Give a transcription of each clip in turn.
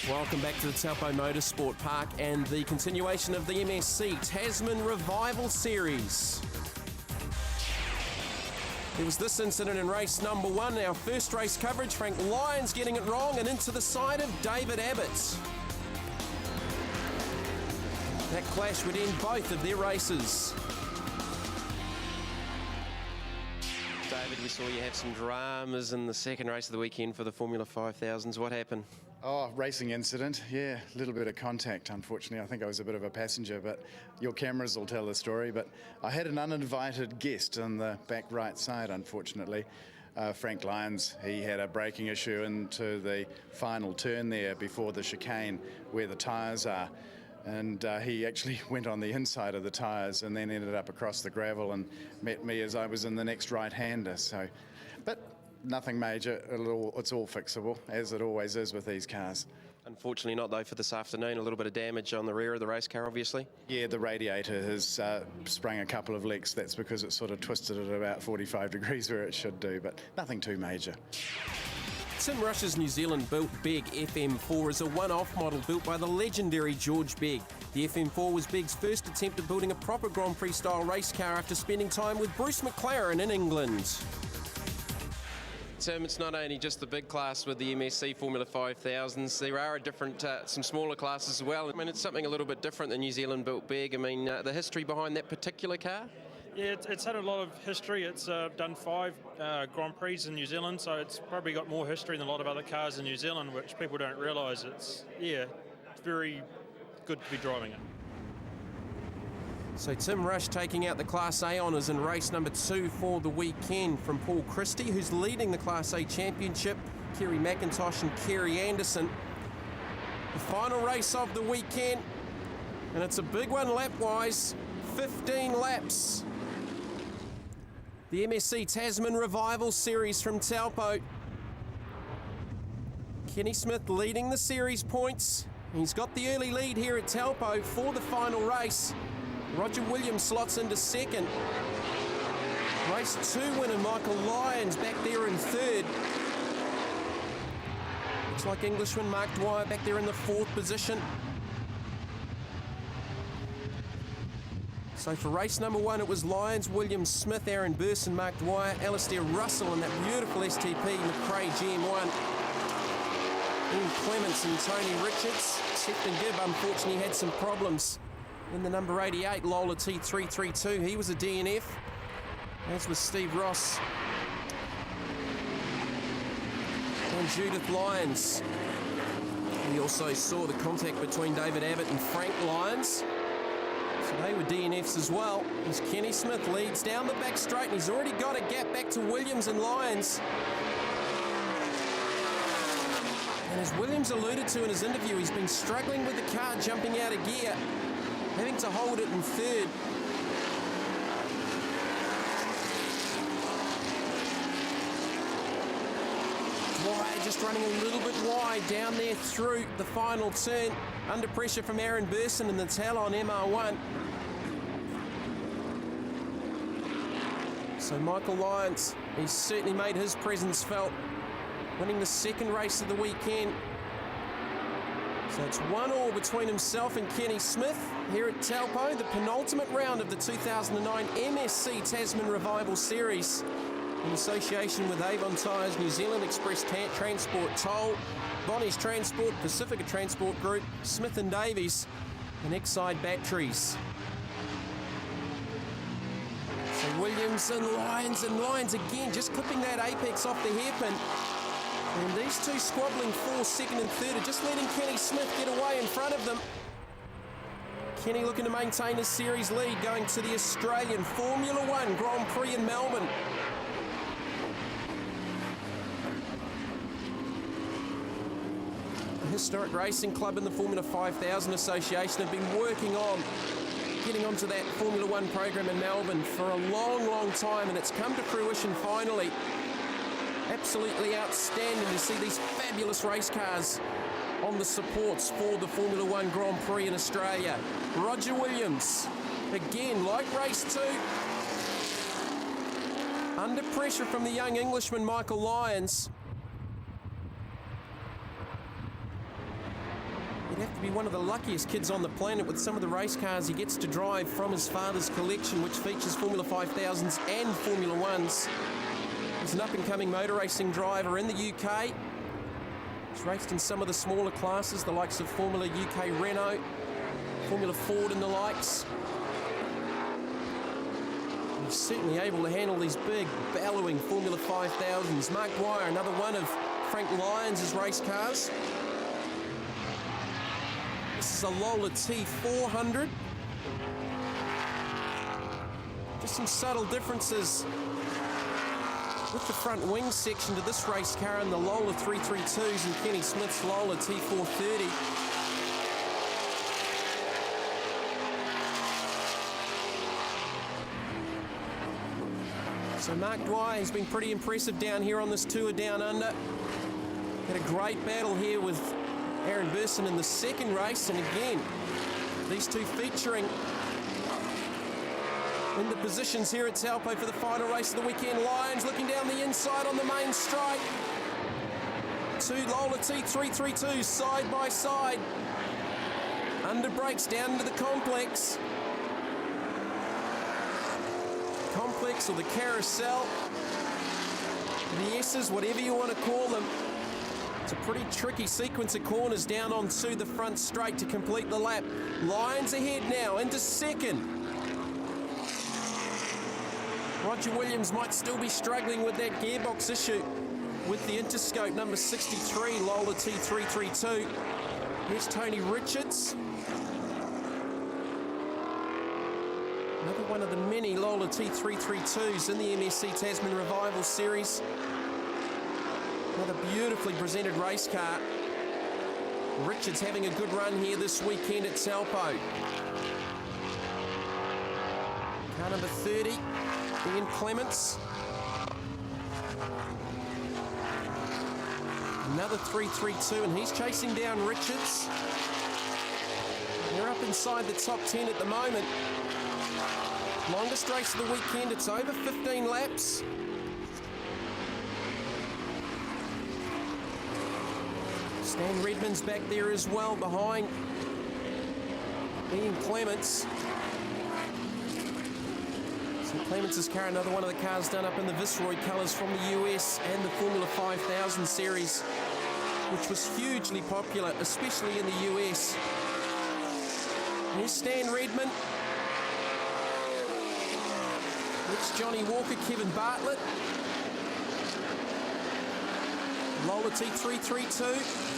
Welcome back to the Taupo Motorsport Park and the continuation of the MSC Tasman Revival Series. There was this incident in race number 1, our first race coverage. Frank Lyons getting it wrong and into the side of David Abbott. That clash would end both of their races. David, we saw you have some dramas in the second race of the weekend for the Formula 5000s. What happened? Oh, racing incident, yeah, a little bit of contact, unfortunately. I think I was a bit of a passenger, but your cameras will tell the story. But I had an uninvited guest on the back right side, unfortunately. Frank Lyons, he had a braking issue into the final turn there before the chicane where the tyres are. And he actually went on the inside of the tyres and then ended up across the gravel and met me as I was in the next right-hander. So, but nothing major, it's all fixable, as it always is with these cars. Unfortunately not, though, for this afternoon. A little bit of damage on the rear of the race car, obviously. Yeah, the radiator has sprung a couple of licks. That's because it sort of twisted at about 45 degrees where it should do, but nothing too major. Tim Rush's New Zealand-built Beg FM4 is a one-off model built by the legendary George Begg. The FM4 was Begg's first attempt at building a proper Grand Prix-style race car after spending time with Bruce McLaren in England. Tim, it's not only just the big class with the MSC Formula 5000s, there are some smaller classes as well. I mean, it's something a little bit different than New Zealand-built Beg. I mean, the history behind that particular car? Yeah, it's had a lot of history. It's done 5 Grand Prix in New Zealand, so it's probably got more history than a lot of other cars in New Zealand, which people don't realise. It's very good to be driving it. So Tim Rush taking out the Class A honours in race number 2 for the weekend from Paul Christie, who's leading the Class A Championship, Kerry McIntosh and Kerry Anderson. The final race of the weekend, and it's a big one lap-wise, 15 laps. The MSC Tasman Revival Series from Taupo. Kenny Smith leading the series points. He's got the early lead here at Taupo for the final race. Roger Williams slots into second. Race 2 winner Michael Lyons back there in third. Looks like Englishman Mark Dwyer back there in the 4th position. So for race number 1, it was Lyons, Williams, Smith, Aaron Burson, Mark Dwyer, Alistair Russell in that beautiful STP McRae GM1. Ian Clements and Tony Richards. Sefton Gibb unfortunately had some problems in the number 88 Lola T332. He was a DNF, as was Steve Ross and Judith Lyons. We also saw the contact between David Abbott and Frank Lyons. So they were DNFs as well. As Kenny Smith leads down the back straight, and he's already got a gap back to Williams and Lyons. And as Williams alluded to in his interview, he's been struggling with the car jumping out of gear, having to hold it in third. Dwyer just running a little bit wide down there through the final turn. Under pressure from Aaron Burson in the Talon MR1. So Michael Lyons, he's certainly made his presence felt, winning the second race of the weekend. So it's 1-1 between himself and Kenny Smith here at Taupo, the penultimate round of the 2009 MSC Tasman Revival Series in association with Avon Tyres, New Zealand Express Transport Toll, Bonnie's Transport, Pacifica Transport Group, Smith & Davies and Exide Batteries. So Williams and Lyons again, just clipping that apex off the hairpin. And these two squabbling for second and third are just letting Kenny Smith get away in front of them. Kenny looking to maintain his series lead going to the Australian Formula 1 Grand Prix in Melbourne. The Historic Racing Club and the Formula 5000 Association have been working on getting onto that Formula 1 program in Melbourne for a long, long time, and it's come to fruition finally. Absolutely outstanding to see these fabulous race cars on the supports for the Formula 1 Grand Prix in Australia. Roger Williams, again, like race 2, under pressure from the young Englishman Michael Lyons. to be one of the luckiest kids on the planet with some of the race cars he gets to drive from his father's collection, which features Formula 5000s and Formula 1s. He's an up-and-coming motor racing driver in the UK. He's raced in some of the smaller classes, the likes of Formula UK Renault, Formula Ford and the likes. He's certainly able to handle these big, bellowing Formula 5000s. Mark Dwyer, another one of Frank Lyons' race cars. This is a Lola T400. Just some subtle differences with the front wing section to this race car and the Lola 332s and Kenny Smith's Lola T430. So Mark Dwyer has been pretty impressive down here on this tour down under. Had a great battle here with Aaron Burson in the second race, and again, these two featuring in the positions here at Taupo for the final race of the weekend. Lyons looking down the inside on the main straight. Two Lola T332s side by side. Under brakes down into the complex. Complex or the carousel. The S's, whatever you want to call them. It's a pretty tricky sequence of corners down onto the front straight to complete the lap. Lyons ahead now into second. Roger Williams might still be struggling with that gearbox issue with the Interscope number 63 Lola T332. Here's Tony Richards. Another one of the many Lola T332s in the MSC Tasman Revival Series. Another beautifully presented race car. Richards having a good run here this weekend at Taupo. Car number 30, Ian Clements. Another 332, and he's chasing down Richards. They're up inside the top 10 at the moment. Longest race of the weekend, it's over 15 laps. Stan Redmond's back there as well behind Ian Clements. So Clements' car, another one of the cars done up in the Viceroy colours from the US and the Formula 5000 series, which was hugely popular, especially in the US. Here's Stan Redmond. It's Johnny Walker, Kevin Bartlett. Lola T332.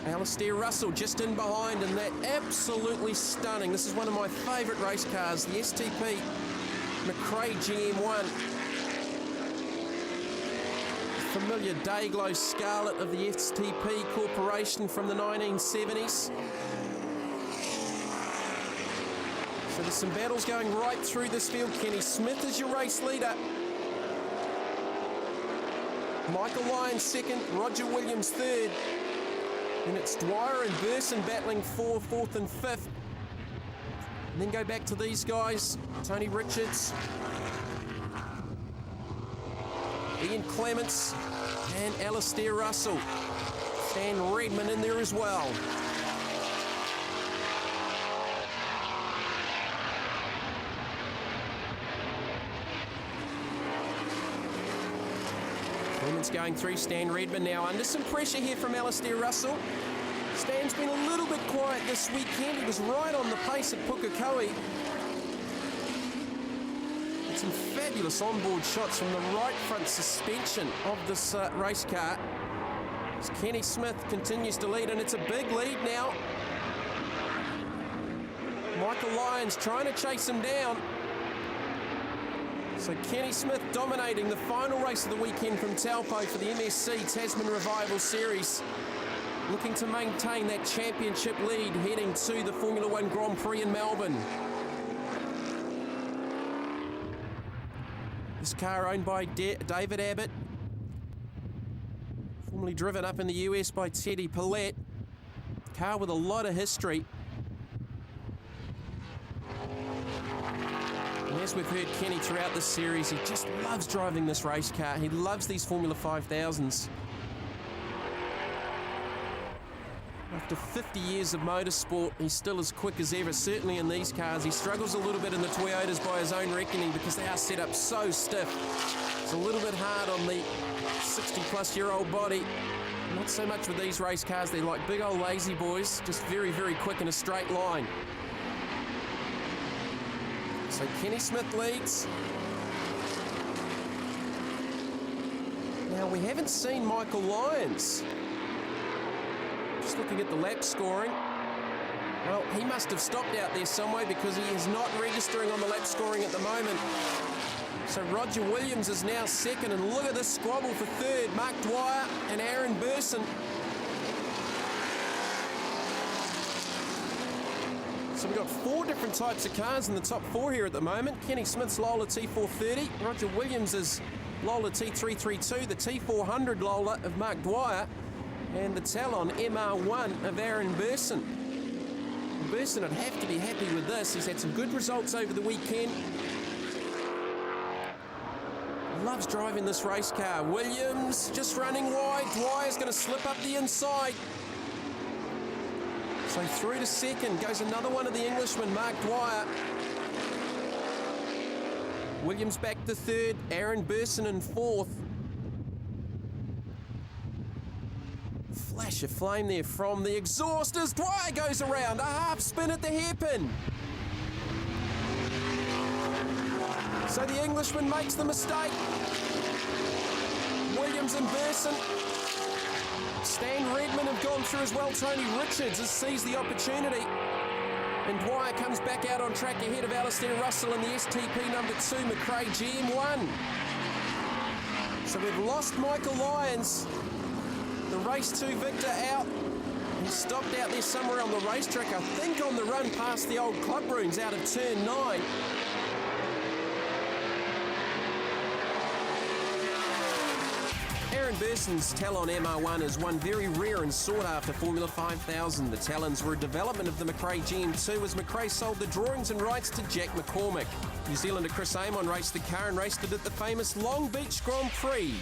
Alistair Russell just in behind, and that absolutely stunning. This is one of my favourite race cars, the STP McRae GM1. Familiar Dayglow Scarlet of the STP Corporation from the 1970s. So there's some battles going right through this field. Kenny Smith is your race leader. Michael Lyons second, Roger Williams third. And it's Dwyer and Burson battling for fourth and fifth. And then go back to these guys, Tony Richards, Ian Clements, and Alistair Russell. Stan Redmond in there as well. Clements going through, Stan Redmond now under some pressure here from Alistair Russell. Stan's been a little bit quiet this weekend. He was right on the pace at Pukekohe. And some fabulous onboard shots from the right front suspension of this race car. As Kenny Smith continues to lead, and it's a big lead now. Michael Lyons trying to chase him down. So Kenny Smith dominating the final race of the weekend from Taupo for the MSC Tasman Revival Series. Looking to maintain that championship lead heading to the Formula 1 Grand Prix in Melbourne. This car owned by David Abbott. Formerly driven up in the US by Teddy Paulette. Car with a lot of history. And as we've heard Kenny throughout this series, he just loves driving this race car. He loves these Formula 5000s. After 50 years of motorsport, he's still as quick as ever, certainly in these cars. He struggles a little bit in the Toyotas by his own reckoning because they are set up so stiff. It's a little bit hard on the 60-plus-year-old body. Not so much with these race cars. They're like big old lazy boys, just very, very quick in a straight line. So Kenny Smith leads. Now, we haven't seen Michael Lyons. Just looking at the lap scoring. Well, he must have stopped out there somewhere because he is not registering on the lap scoring at the moment. So Roger Williams is now second, and look at this squabble for third. Mark Dwyer and Aaron Burson. So we've got 4 different types of cars in the top 4 here at the moment. Kenny Smith's Lola T430, Roger Williams' Lola T332, the T400 Lola of Mark Dwyer, and the Talon MR1 of Aaron Burson. And Burson would have to be happy with this. He's had some good results over the weekend. Loves driving this race car. Williams just running wide. Dwyer's going to slip up the inside. So through to second goes another one of the Englishmen, Mark Dwyer. Williams back to third. Aaron Burson in fourth. Flash of flame there from the exhaust as Dwyer goes around. A half spin at the hairpin. So the Englishman makes the mistake. Williams and Burson. Stan Redman have gone through as well. Tony Richards has seized the opportunity. And Dwyer comes back out on track ahead of Alistair Russell in the STP number 2, McRae GM1. So we've lost Michael Lyons. The race 2 victor out. He stopped out there somewhere on the racetrack, I think on the run past the old club rooms out of turn 9. Aaron Burson's Talon MR1 is one very rare and sought-after Formula 5000. The Talons were a development of the McRae GM2 as McRae sold the drawings and rights to Jack McCormick. New Zealander Chris Amon raced the car and raced it at the famous Long Beach Grand Prix.